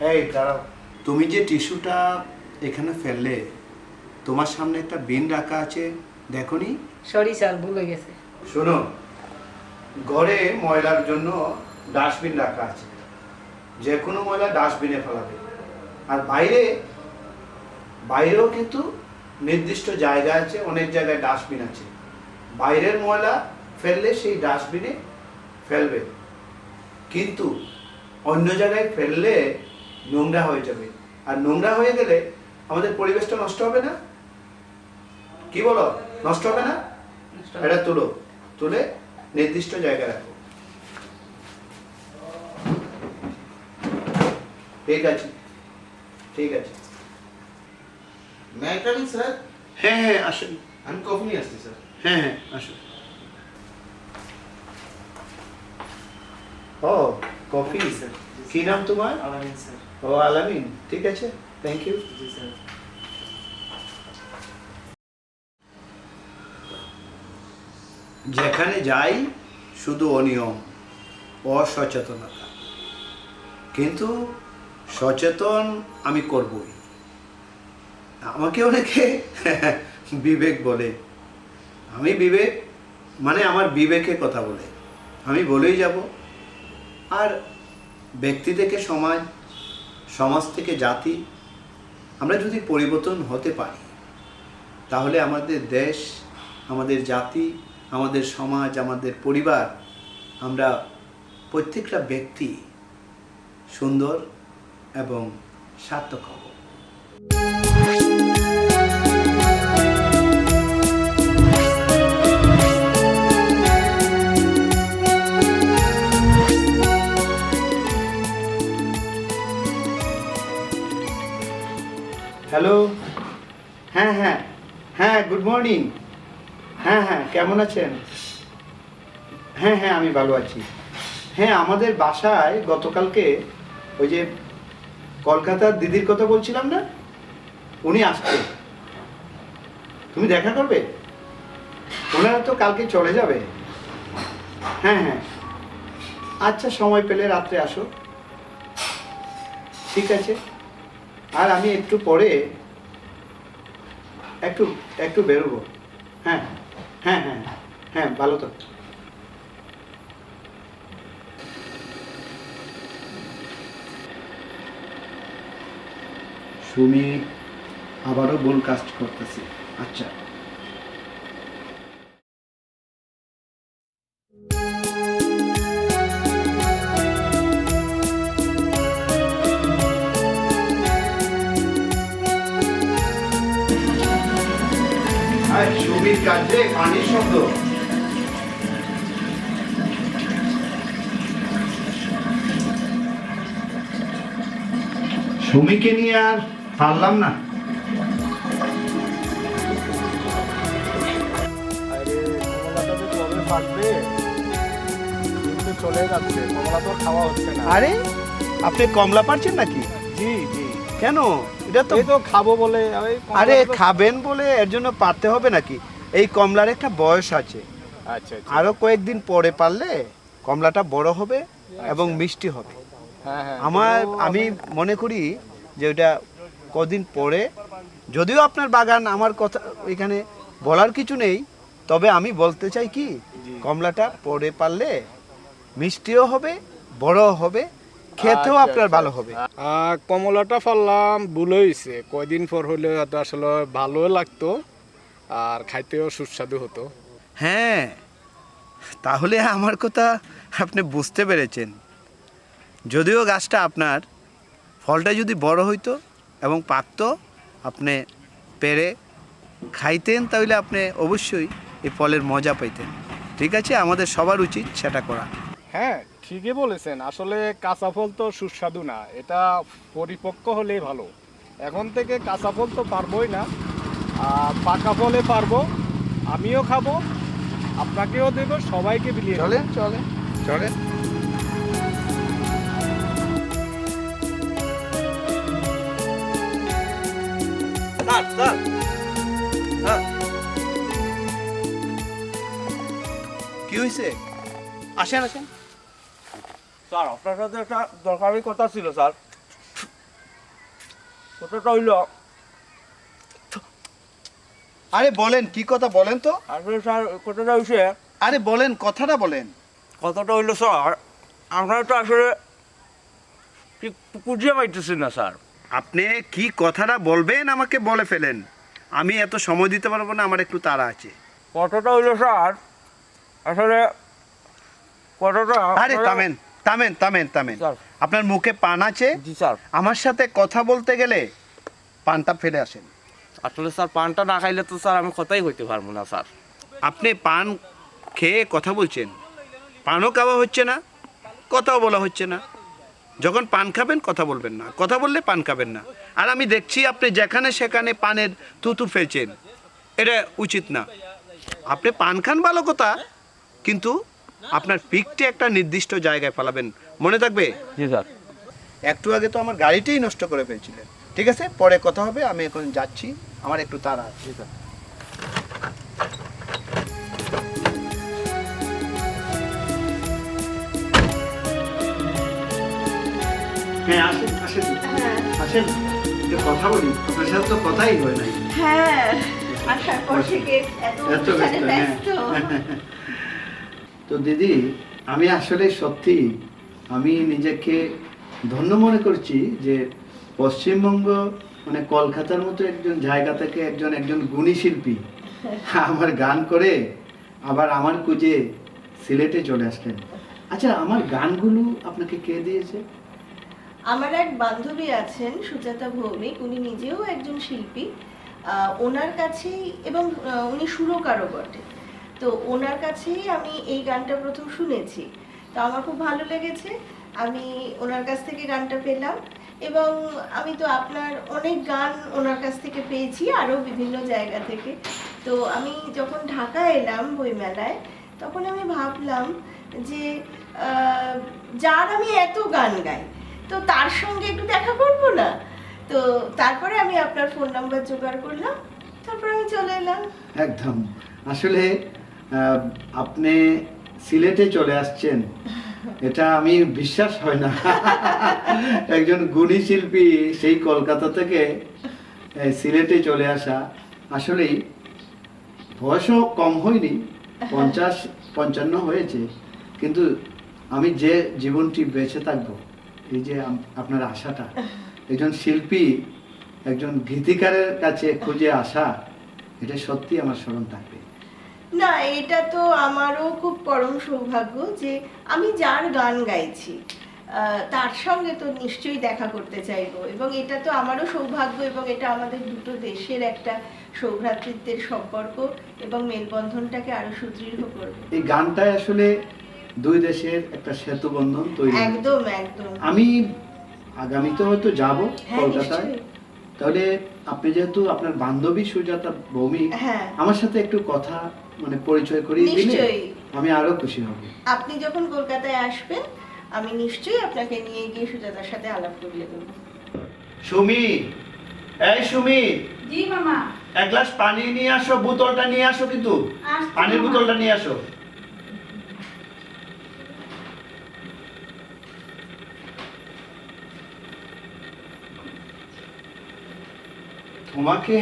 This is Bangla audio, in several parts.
এই দাঁড়াও, তুমি যে টিস্যুটা এখানে ফেললে, তোমার সামনে একটা বিন রাখা আছে, দেখোনি? সরি স্যার, ভুলে গেছে। শোনো, ঘরে ময়লার জন্য ডাস্টবিন রাখা আছে, যে কোনো ময়লা ডাস্টবিনে ফেলাবে। আর বাইরেও কিন্তু নির্দিষ্ট জায়গা আছে, অনেক জায়গায় ডাস্টবিন আছে। বাইরের ময়লা ফেললে সেই ডাস্টবিনে ফেলবে, কিন্তু অন্য জায়গায় ফেললে নোংরা হয়ে যাবে। আর নোংরা হয়ে গেলে আমাদের পরিবেশটা নষ্ট হবে না? কি বলো, নষ্ট হবে না? এটা তুলে নির্দিষ্ট জায়গায় রাখো। ঠিক আছে, ঠিক আছে। May I come in, sir? হ্যাঁ হ্যাঁ, আসুন। I'm coffee নিয়ে আসছি, sir. হ্যাঁ হ্যাঁ, আসুন। ও কফি, sir. কি নাম তোমার? আলামিন, sir. ও আলামিন, ঠিক আছে, থ্যাংক ইউ। G, sir. যেখানে যাই শুধু অনিয়ম, অসচেতনতা, কিন্তু সচেতন আমি করবই। আমাকে অনেকে বিবেক বলে, আমি বিবেক মানে আমার বিবেকে কথা বলে, আমি বলেই যাব। আর ব্যক্তি থেকে সমাজ, সমাজ থেকে জাতি, আমরা যদি পরিবর্তন হতে পারি, তাহলে আমাদের দেশ, আমাদের জাতি, আমাদের সমাজ, আমাদের পরিবার, আমরা প্রত্যেকটা ব্যক্তি সুন্দর এবং সার্থক হব। হ্যালো, হ্যাঁ হ্যাঁ হ্যাঁ, গুড মর্নিং। হ্যাঁ হ্যাঁ, কেমন আছেন? হ্যাঁ হ্যাঁ, আমি ভালো আছি। হ্যাঁ, আমাদের বাসায় গতকালকে ওই যে কলকাতার দিদির কথা বলছিলাম না, উনি আসছে। তুমি দেখা করবে? ওনারা তো কালকে চলে যাবে। হ্যাঁ হ্যাঁ, আচ্ছা, সময় পেলে রাত্রে আসো, ঠিক আছে। আর আমি একটু পরে একটু বেরোবো। হ্যাঁ হ্যাঁ হ্যাঁ হ্যাঁ, ভালো তো। সুমি আবারও ভুল কাজ করতেছে। আচ্ছা, আর সুমির কাজে পানির শব্দ। সুমিকে নিয়ে আর পারলাম না। আরে কমলাটা যে কবে ফাটবে, কিন্তু চলে যাচ্ছে, কমলা তো খাওয়া হচ্ছে না। আরে আপনি কমলা পারছেন নাকি? জি জি, কেন? এটা তো এই তো খাবো বলে। আরে খাবেন বলে এর জন্য পারতে হবে নাকি? এই কমলার একটা বয়স আছে, আচ্ছা আচ্ছা, আরো কয়েকদিন পরে পারলে কমলাটা বড় হবে এবং মিষ্টি হবে। হ্যাঁ হ্যাঁ, আমি মনে করি যে ওটা কদিন পরে, যদিও আপনার বাগান, আমার কথা এখানে বলার কিছু নেই, তবে আমি বলতে চাই কি, কমলাটা পরে পারলে মিষ্টিও হবে, বড়ও হবে, খেতেও আচ্ছা, আপনার আচ্ছা, ভালো হবে। কমলাটা ফাললাম ভুল হয়েছে, কয়দিন পর হলে হয়তো আসলে ভালো লাগতো আর খাইতেও সুস্বাদু হতো। হ্যাঁ, তাহলে আমার কথা আপনি বুঝতে পেরেছেন। যদিও গাছটা আপনার, ফলটা যদি বড় হইতো এবং পাকতো, আপনি পেরে খাইতেন, তাহলে আপনি অবশ্যই এই ফলের মজা পাইতেন। ঠিক আছে, আমাদের সবার উচিত সেটা করা। হ্যাঁ, ঠিকই বলেছেন। আসলে কাঁচা ফল তো সুস্বাদু না, এটা পরিপক্ক হলেই ভালো। এখন থেকে কাঁচা ফল তো পারবোই না, আর পাকা ফলে পারবো, আমিও খাবো, আপনাকেও দেবো, সবাইকে বিলিয়ে দেবো। চলেন চলেন চলেন। কি হয়েছে? আসেন আসেন। স্যার, আপনার সাথে একটা দরকারি কথা ছিল স্যার। কথাটা হইলো আরে বলেন, কি কথা বলেন তো? আসলে স্যার কথাটা হইছে আরে বলেন, কথাটা বলেন। কথাটা হইলো স্যার আপনারা তো আসলে ঠিক বুঝিয়ে পাইতেছি না স্যার। আপনি কি কথাটা বলবেন আমাকে বলে ফেলেন, আমি এত সময় দিতে পারবো না, আমার একটু তাড়া আছে। কথাটা হইলো স্যার আসলে কথাটা আরে থামেন থামেন থামেন থামেন, স্যার। আপনার মুখে পান আছে? জি স্যার। আমার সাথে কথা বলতে গেলে পানটা ফেলে আসেন। আসলে স্যার পানটা না খাইলে তো স্যার আমি কথাই হইতে পারবো না স্যার। আপনি পান খেয়ে কথা বলছেন, পানও খাওয়া হচ্ছে না, কথাও বলা হচ্ছে না। যখন পান খাবেন কথা বলবেন না, কথা বললে পান খাবেন না। আর আমি দেখছি আপনি যেখানে সেখানে পানের তুতু ফেলছেন, এটা উচিত না। আপনি পান খান ভালো কথা, কিন্তু আপনার পিকটি একটা নির্দিষ্ট জায়গায় ফেলাবেন, মনে থাকবে? জি স্যার। একটু আগে তো আমার গাড়িটাই নষ্ট করে ফেলছিলেন। ঠিক আছে, পরে কথা হবে, আমি এখন যাচ্ছি, আমার একটু তাড়া আছে। হ্যাঁ আসেন আসেন আসেন, একটু কথা বলি, আপনার সাথে তো কথাই হয় নাই। হ্যাঁ আসার পর থেকে এত এত অনুষ্ঠানে ব্যস্ত, হ্যাঁ। ব্যস্ত। তো দিদি, আমি আসলে সত্যি আমি নিজেকে ধন্য মনে করছি যে পশ্চিমবঙ্গ মানে কলকাতার মতো একজন জায়গা থেকে একজন গুণী শিল্পী আমার গান করে আবার আমার খুঁজে সিলেটে চলে আসলেন। আচ্ছা, আমার গানগুলো আপনাকে কে দিয়েছে? আমার এক বান্ধবী আছেন সুজাতা ভৌমিক, উনি নিজেও একজন শিল্পী। ওনার কাছেই, এবং উনি সুরকারও বটে, তো ওনার কাছেই আমি এই গানটা প্রথম শুনেছি। তো আমার খুব ভালো লেগেছে, আমি ওনার কাছ থেকে গানটা পেলাম। এবং আমি তো আপনার অনেক গান ওনার কাছ থেকে পেয়েছি, আরও বিভিন্ন জায়গা থেকে। তো আমি যখন ঢাকা এলাম বইমেলায়, তখন আমি ভাবলাম যে যার আমি এত গান গাই, তো তার সঙ্গে একটু দেখা করবো না? তো তারপরে আমি আপনার ফোন নাম্বার জোগাড় করলাম, তারপর আমি চলে এলাম। একদম, আসলে আপনি সিলেটে চলে আসছেন, এটা আমি বিশ্বাস হয় না। একজন গুণী শিল্পী সেই কলকাতা থেকে সিলেটে চলে আসা, আসলেই বয়সও কম হয়নি, 50-55 হয়েছে, কিন্তু আমি যে জীবনটি বেঁচে থাকবো, এই যে আপনার আশাটা, একজন শিল্পী একজন গীতিকারের কাছে খুঁজে আসা, এটা সত্যি আমার স্মরণ থাকবে। না, এটা তো আমারও খুব পরম সৌভাগ্য যে আমি যার গান গাইছি তার সঙ্গে তো নিশ্চয়ই দেখা করতে চাইবো, এবং এটা তো আমারও সৌভাগ্য, এবং এটা আমাদের দুটো দেশের একটা সৌভ্রাতৃত্বের সম্পর্ক এবং মেলবন্ধনটাকে আরো সুদৃঢ় করবে। এই গানটায় আসলে দুই দেশের একটা সেতু বন্ধন তৈরি হয়েছে। একদম একদম। আমি আগামীতে হয়তো যাব হ্যাঁ, কলকাতায়, নিশ্চয়ই। তাহলে আপনি যেহেতু আপনার বান্ধবী সুজাতা ভৌমিক, হ্যাঁ। আমার সাথে একটু কথা মানে পরিচয় করিয়ে দিলে নিশ্চয়ই। আমি আরো খুশি হব। আপনি যখন কলকাতায় আসবেন, আমি নিশ্চয়ই আপনাকে নিয়ে গিয়ে সুজাতার সাথে আলাপ করিয়ে দেবো। সুমি, এই সুমি, জি মামা। এক গ্লাস পানি নিয়ে আসো, বোতলটা নিয়ে আসো, কিন্তু আসছি পানির মামা। বোতলটা নিয়ে আসো। তোমাকে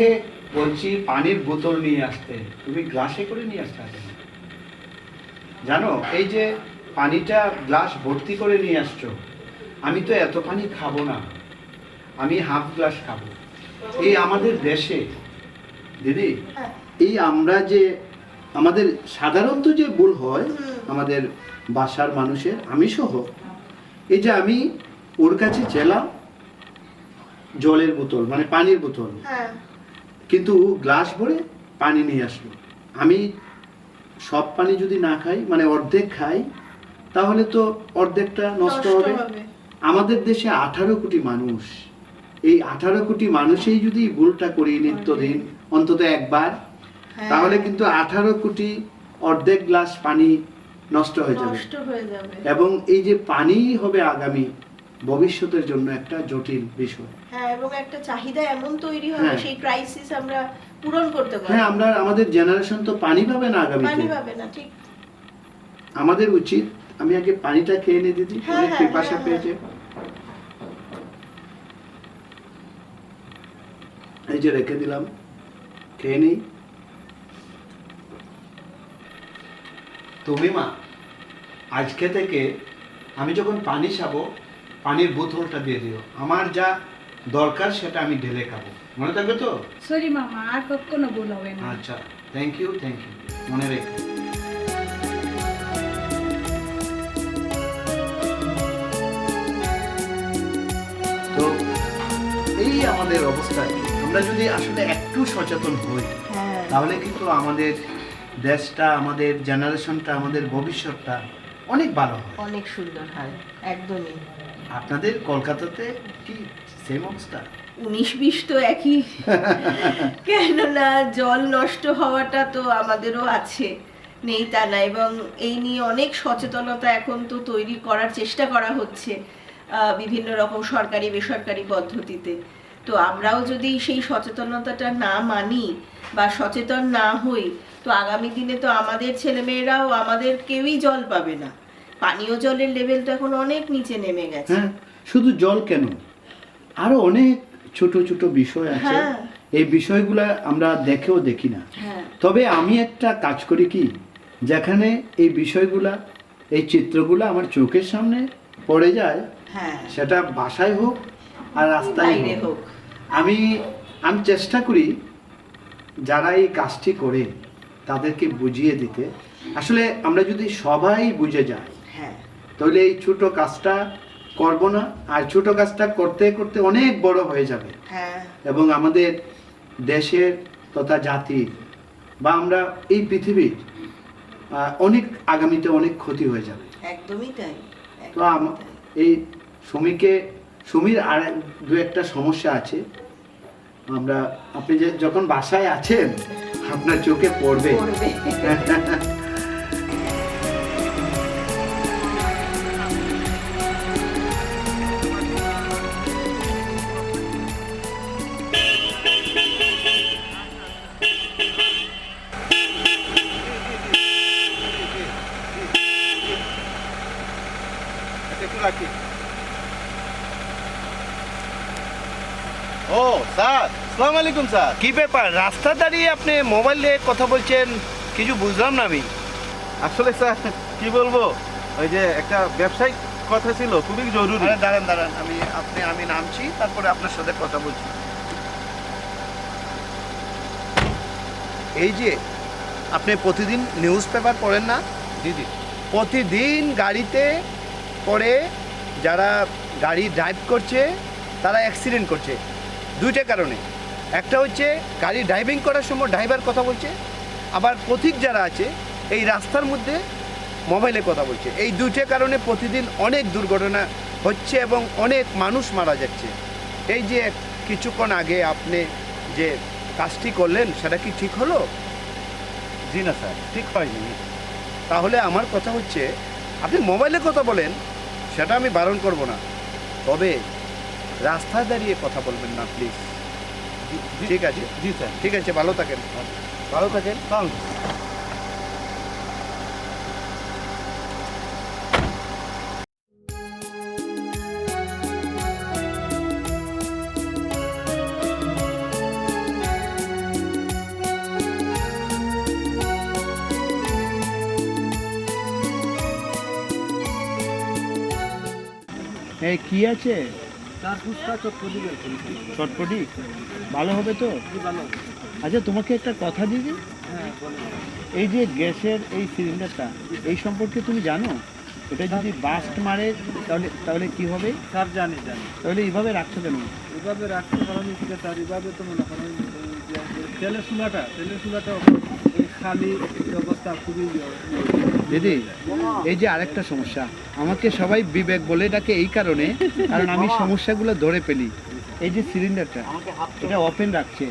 বলছি পানির বোতল নিয়ে আসতে, তুমি গ্লাসে করে নিয়ে আসতে হবে না। জানো, এই যে পানিটা গ্লাস ভর্তি করে নিয়ে আসছো, আমি তো এত পানি খাবো না, আমি হাফ গ্লাস খাবো। এই আমাদের দেশে দিদি, এই আমরা যে আমাদের সাধারণত যে ভুল হয় আমাদের বাসার মানুষের, আমি সহ, এই যে আমি ওর কাছে চেলাম জলের বোতল মানে পানির বোতল, হ্যাঁ। কিন্তু গ্লাস ভরে পানি নিয়ে আসলো। আমি সব পানি যদি না খাই, মানে অর্ধেক খাই, তাহলে তো অর্ধেকটা নষ্ট হবে। আমাদের দেশে 18 কোটি মানুষ, এই 18 কোটি মানুষই যদি ভুলটা করি নিত্যদিন অন্তত একবার, তাহলে কিন্তু 18 কোটি অর্ধেক গ্লাস পানি নষ্ট হয়ে যাবে। এবং এই যে পানি হবে আগামী ভবিষ্যতের জন্য একটা জটিল বিষয়। হ্যাঁ, এবং একটা চাহিদা এমন তৈরি হবে, হ্যাঁ। সেই ক্রাইসিস আমরা পূরণ করতে পারবো। হ্যাঁ, আমরা আমাদের জেনারেশন তো পানি পাবে না আগামীতে, পানি পাবে না, ঠিক। আমাদের উচিত, আমি আগে পানিটা খেয়ে নিয়ে দিদি, হ্যাঁ, অনেক হ্যাঁ, পিপাসা হ্যাঁ, পেয়েছে। এই যে রেখে দিলাম, খেয়ে নিই। তুমি মা, আজকে থেকে আমি যখন পানি খাবো, পানির বোতলটা দিয়ে দিও। আমার যা দরকার সেটা আমি ঢেলে খাবো, মনে থাকবে তো? সরি মামা, আর কখনো ভুল হবে না। আচ্ছা, থ্যাংক ইউ, মনে রেখো। তো এই আমাদের অবস্থায় আমরা যদি আসলে একটু সচেতন হই, হ্যাঁ তাহলে কিন্তু আমাদের দেশটা, আমাদের জেনারেশনটা, আমাদের ভবিষ্যৎটা অনেক ভালো হয়। অনেক সুন্দর হয়, একদমই। আপনাদের কলকাতাতে কি সেম অবস্থা? 19-20 তো একই, কেননা জল নষ্ট হওয়াটা তো আমাদেরও আছে, নেই তা না। এবং এই নিয়ে অনেক সচেতনতা এখন তো তৈরি করার চেষ্টা করা হচ্ছে বিভিন্ন রকম সরকারি বেসরকারি পদ্ধতিতে। তো আমরাও যদি সেই সচেতনতাটা না মানি বা সচেতন না হই, তো আগামী দিনে তো আমাদের ছেলেমেয়েরাও, আমাদের কেউই জল পাবে না। পানীয় জলের লেভেল তো এখন অনেক নিচে নেমে গেছে। হ্যাঁ, শুধু জল কেন, আরো অনেক ছোট ছোট বিষয় আছে। হ্যাঁ। এই বিষয়গুলো আমরা দেখেও দেখি না। হ্যাঁ তবে আমি একটা কাজ করি কি, যেখানে এই বিষয়গুলা, এই চিত্রগুলো আমার চোখের সামনে পড়ে যায়, হ্যাঁ, সেটা বাসায় হোক আর রাস্তায় বাইরে হোক, হোক, আমি চেষ্টা করি যারা এই কাজটি করে তাদেরকে বুঝিয়ে দিতে। আসলে আমরা যদি সবাই বুঝে যাই, হ্যাঁ তাহলে এই ছোট কাজটা করব না, আর ছোট কাজটা করতে করতে অনেক বড় হয়ে যাবে হ্যাঁ এবং আমাদের দেশের তথা জাতির বা আমরা এই পৃথিবীর অনেক আগামীতে অনেক ক্ষতি হয়ে যাবে। একদমই তাই। তো এই সুমির আর দু একটা সমস্যা আছে, আপনি যখন বাসায় আছেন আপনার চোখে পড়বে। করবে। ও স্যার, আসসালামু আলাইকুম স্যার। কি ব্যাপার, রাস্তা দাঁড়িয়ে আপনি মোবাইলে কথা বলছেন? কিছু বুঝলাম না আমি। আসলে স্যার কি বলবো, ওই যে একটা ব্যবসায়িক কথা ছিল, খুবই জরুরি। দাঁড়ান, আমি নামছি, তারপরে আপনার সাথে কথা বলছি। এই যে আপনি প্রতিদিন নিউজ পেপার পড়েন না? দিদি, প্রতিদিন গাড়িতে করে যারা গাড়ি ড্রাইভ করছে তারা অ্যাক্সিডেন্ট করছে দুইটা কারণে। একটা হচ্ছে গাড়ি ড্রাইভিং করার সময় ড্রাইভার কথা বলছে, আবার পথিক যারা আছে এই রাস্তার মধ্যে মোবাইলে কথা বলছে। এই দুইটা কারণে প্রতিদিন অনেক দুর্ঘটনা হচ্ছে এবং অনেক মানুষ মারা যাচ্ছে। এই যে কিছুক্ষণ আগে আপনি যে কাজটি করলেন সেটা কি ঠিক হলো? জি না স্যার, ঠিক হয়নি। তাহলে আমার কথা হচ্ছে, আপনি মোবাইলে কথা বলেন সেটা আমি বারণ করব না, তবে রাস্তায় দাঁড়িয়ে কথা বলবেন না প্লিজ। ঠিক আছে? জি স্যার। ঠিক আছে, ভালো থাকেন। ভালো থাকেন। এই কি আছে? চটপটি ভালো হবে তো? আচ্ছা, তোমাকে একটা কথা দিই, এই যে গ্যাসের এই সিলিন্ডারটা, এই সম্পর্কে তুমি জানো? এটা যদি বাস্ট মারে তাহলে কি হবে? স্যার জানি। তাহলে এইভাবে রাখছো কেন? এভাবে রাখতে কারণ কি স্যার, এভাবে তো মনে করেন তেলের চুলাটা ওই খালি অবস্থা খুবই দিদি, এই যে আরেকটা সমস্যা, আমাকে সবাই বিবেক বলে ডাকে এই কারণে, কারণ আমি সমস্যাগুলো ধরে ফেলি। এই যে সিলিন্ডারটা, এটা ওপেন রাখছে,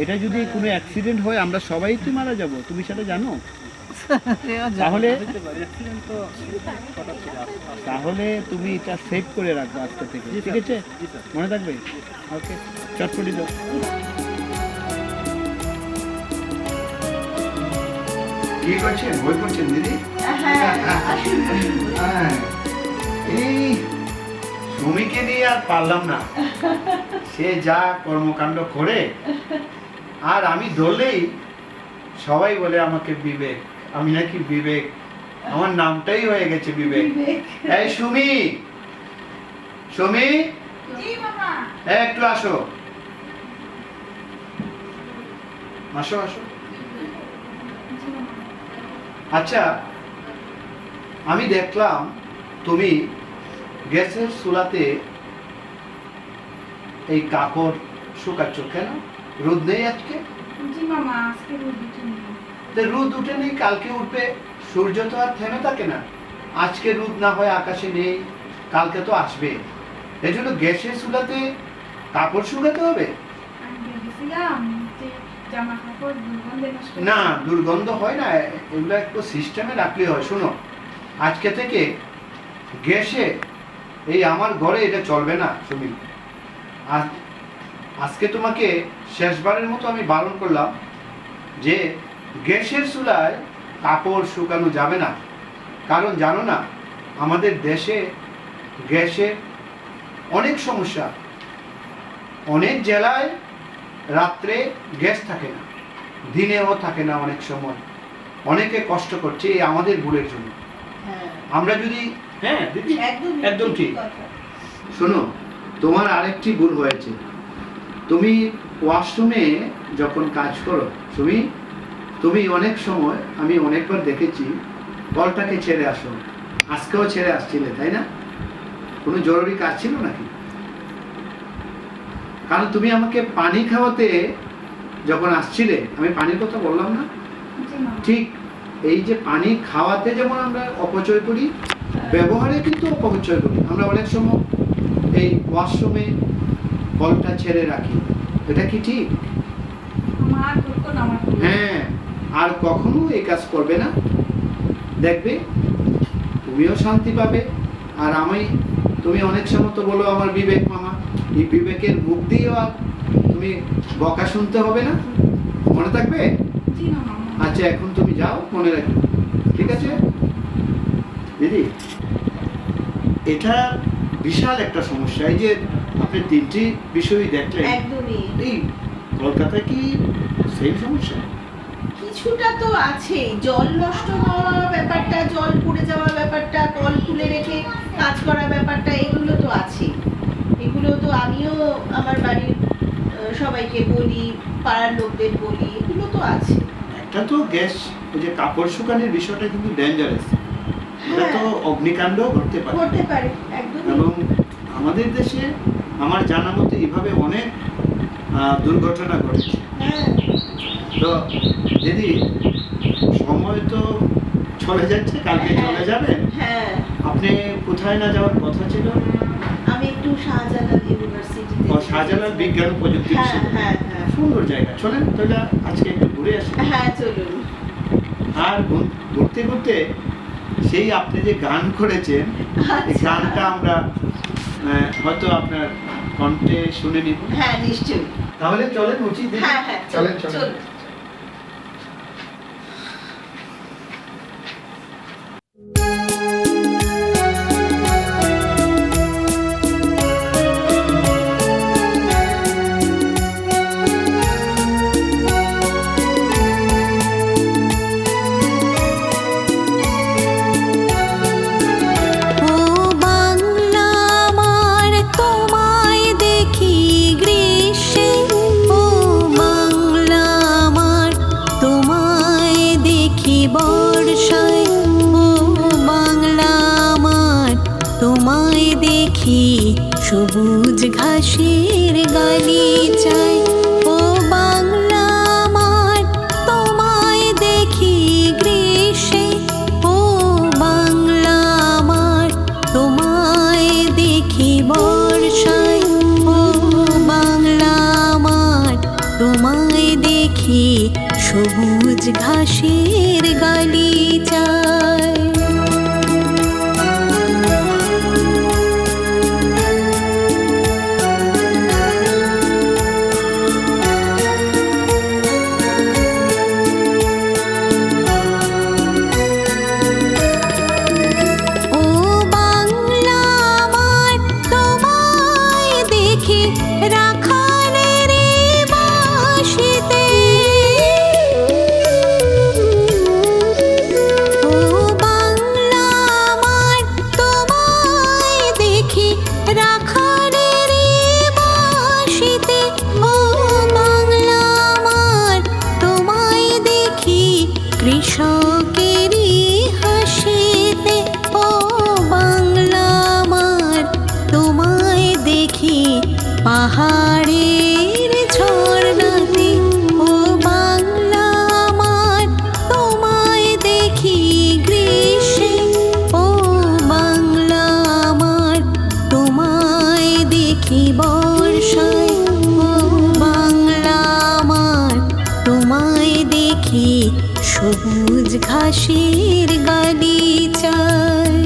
এটা যদি কোনো অ্যাক্সিডেন্ট হয় আমরা সবাই তো মারা যাব, তুমি সেটা জানো? তাহলে তুমি এটা সেভ করে রাখবে আজকে থেকে, ঠিক আছে? মনে থাকবে? ওকে, চটপটি দাও। কি করছেন? বই করছেন দিদি? হ্যাঁ, আসুন, আসুন। হ্যাঁ, এই সুমিকে নিয়ে আর পারলাম না, সে যা কর্মকাণ্ড করে, আর আমি ধরলেই সবাই বলে আমাকে বিবেক, আমি নাকি বিবেক, আমার নামটাই হয়ে গেছে বিবেক। এই সুমি, সুমি, জি মামা। একটু আসো, আসো আসো। জি মামা। আচ্ছা, আমি দেখলাম তুমি গ্যাসের চুলাতে এই কাপড় শুকাচ্ছ, কেন? রোদ নেই আজকে? জি মামা, আজকে রোদ উঠেনি। তো রোদ উঠেনি, কালকে উঠবে। সূর্য তো আর থেমে থাকে না, আজকে রোদ না হয় আকাশে নেই, কালকে তো আসবে। এই জন্য গ্যাসের চুলাতে কাপড় শুকাতে হবে। আমি ভেবেছিলাম যে জামা কাপড় দুর্গন্ধে নষ্ট হয়ে না, যাবে। দুর্গন্ধ হয় না, এগুলো একটু সিস্টেমে রাখলে হয়। শোনো, আজকে থেকে গ্যাসে এই আমার ঘরে এটা চলবে না সুমিল। আজকে তোমাকে শেষবারের মতো আমি বারণ করলাম যে গ্যাসের চুলায় কাপড় শুকানো যাবে না। কারণ জানো না, আমাদের দেশে গ্যাসের অনেক সমস্যা, অনেক জেলায় রাত্রে গ্যাস থাকে না, দিনেও থাকে না, অনেক সময় অনেকে কষ্ট করছে এই আমাদের ভুলের জন্য। হ্যাঁ, আমরা যদি, হ্যাঁ দিদি, একদম ঠিক। কথা। শোনো, তোমার আরেকটি ভুল হয়েছে। তুমি ওয়াশরুমে যখন কাজ করো তুমি অনেক সময়, আমি অনেকবার দেখেছি, কলটাকে ছেড়ে আসো। আজকেও ছেড়ে আসছিলে, তাই না? কোনো জরুরি কাজ ছিল নাকি? কারণ তুমি আমাকে পানি খাওয়াতে যখন আসছিলে, আমি পানির কথা বললাম না? জি মামা। ঠিক এই যে পানি খাওয়াতে যেমন আমরা অপচয় করি, ব্যবহারে কিন্তু অপচয় করি। আমরা অনেক সময় এই ওয়াশরুমে কলটা ছেড়ে রাখি, এটা কি ঠিক? মামা, আর কখনো আমার ভুল। হ্যাঁ, আর কখনো এই কাজ করবে না। দেখবে তুমিও শান্তি পাবে, আর তুমি অনেক সময় তো বলো আমার বিবেক মামা, এই বিবেকের মুখ দিয়েও আর তুমি বকা শুনতে হবে না, মনে থাকবে? জি না মামা। আচ্ছা, এখন তুমি যাও, মনে রাখো, ঠিক আছে দিদি? এটা বিশাল একটা সমস্যা। এই যে আপনি তিনটি বিষয় দেখলেন, একদমই। এই কলকাতায় কি সেই সমস্যা? কিছুটা তো আছেই, জল নষ্ট হওয়া ব্যাপারটা, জল পড়ে যাওয়া ব্যাপারটা, কল খুলে রেখে কাজ করা ব্যাপারটা, এগুলো তো আছে। এগুলো তো আমিও আমার বাড়ির সবাইকে বলি, পাড়ার লোকদের বলি, এগুলো তো আছে। একটা তো গ্যাস, ওই যে কাপড় শুকানোর বিষয়টা কিন্তু ডেঞ্জারাস, এটা তো অগ্নিকাণ্ড ঘটতে পারে। করতে পারে, একদম। এবং আমাদের দেশে আমার জানা মতে এইভাবে অনেক দুর্ঘটনা ঘটেছে। হ্যাঁ, তো দিদি, সময় তো চলে যাচ্ছে, কালকে চলে যাবেন। হ্যাঁ, আপনি কোথায় না যাওয়ার কথা ছিল? আমি একটু শাহজালাল ইউনিভার্সিটিতে। ও, শাহজালাল বিজ্ঞান ও প্রযুক্তি হ্যাঁ, বিশ্ববিদ্যালয়। হ্যাঁ, হ্যাঁ। সুন্দর জায়গা, চলেন তাহলে আজকে একটু ঘুরে আসি। হ্যাঁ, চলুন। আর ঘুরতে ঘুরতে সেই আপনি যে গান করেছেন, এই আচ্ছা। গানটা আমরা হয়তো আপনার কণ্ঠে শুনে নিব। হ্যাঁ, নিশ্চয়ই। তাহলে চলেন, উচিত দিদি। হ্যাঁ, হ্যাঁ, চলেন চলুন। চলেন। ও বাংলা আমার, তোমায় দেখি গ্রীষ্মে। ও বাংলা আমার, তোমায় দেখি বর্ষায়। ও বাংলা আমার, তোমায় দেখি সবুজ ঘাসের গালিচায়। ও বাংলা আমার, তোমায় দেখি গ্রীষ্মে। ও বাংলা আমার, তোমায় দেখি বর্ষায়। ও বাংলা আমার, তোমায় দেখি সবুজ ঘাসের গালিচায়। ও বাংলা আমার, ঘাসের গালিচায়।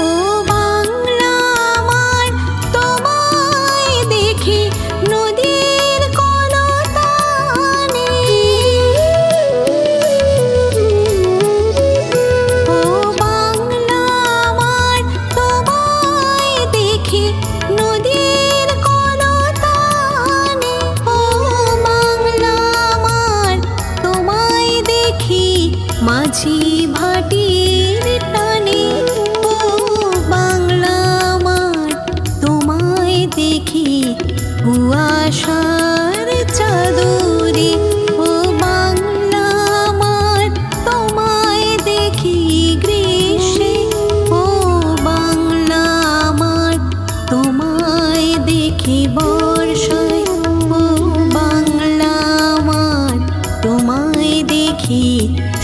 ও বাংলা আমার তোমায় দেখি নদীর কলতানে। ও বাংলা আমার তোমায় দেখি নদীর কলতানে। ও বাংলা আমার তোমায় দেখি মাঝি ভাটির টানে। ও বাংলা আমার তোমায় দেখি কুয়াশার চাদরে। ও বাংলা আমার তোমায় দেখি গ্রীষ্মে। ও বাংলা আমার তোমায় দেখি বর্ষায়। ও বাংলা আমার তোমায় দেখি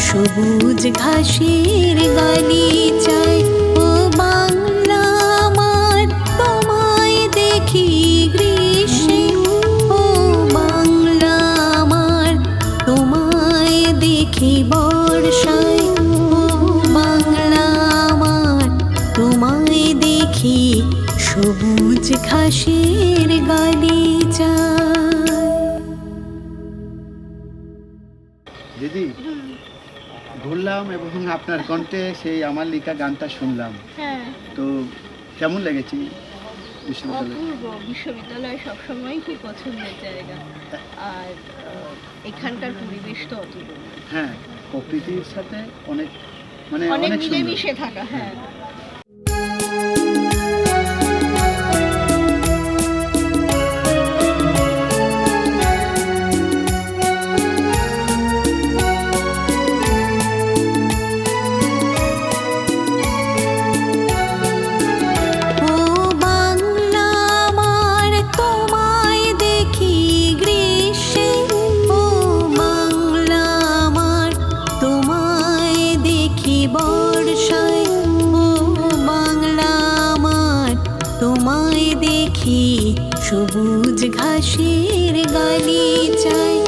সবুজ ঘাসের গালিচায়। ও বাংলা আমার তোমায় দেখি গ্রীষ্মে। ও বাংলা আমার তোমায় দেখি বর্ষায়। ও বাংলা আমার তোমায় দেখি সবুজ ঘাসের গালিচায়। দিদি, ঘুরলাম এবং আপনার কণ্ঠে সেই আমার লেখা গানটা শুনলাম, হ্যাঁ, তো কেমন লেগেছে বিশ্ববিদ্যালয়? অপূর্ব। বিশ্ববিদ্যালয় সবসময়ই খুব পছন্দের জায়গা, আর এখানকার পরিবেশ তো অতুলনীয়। হ্যাঁ, প্রকৃতির সাথে অনেক অনেক অনেক সুন্দর। মিলেমিশে থাকা। হ্যাঁ, ও বাংলা আমার তোমায় দেখি গ্রীষ্মে। ও বাংলা আমার তোমায় দেখি বর্ষায়। ও বাংলা আমার তোমায় দেখি সবুজ ঘাসের গালিচায়।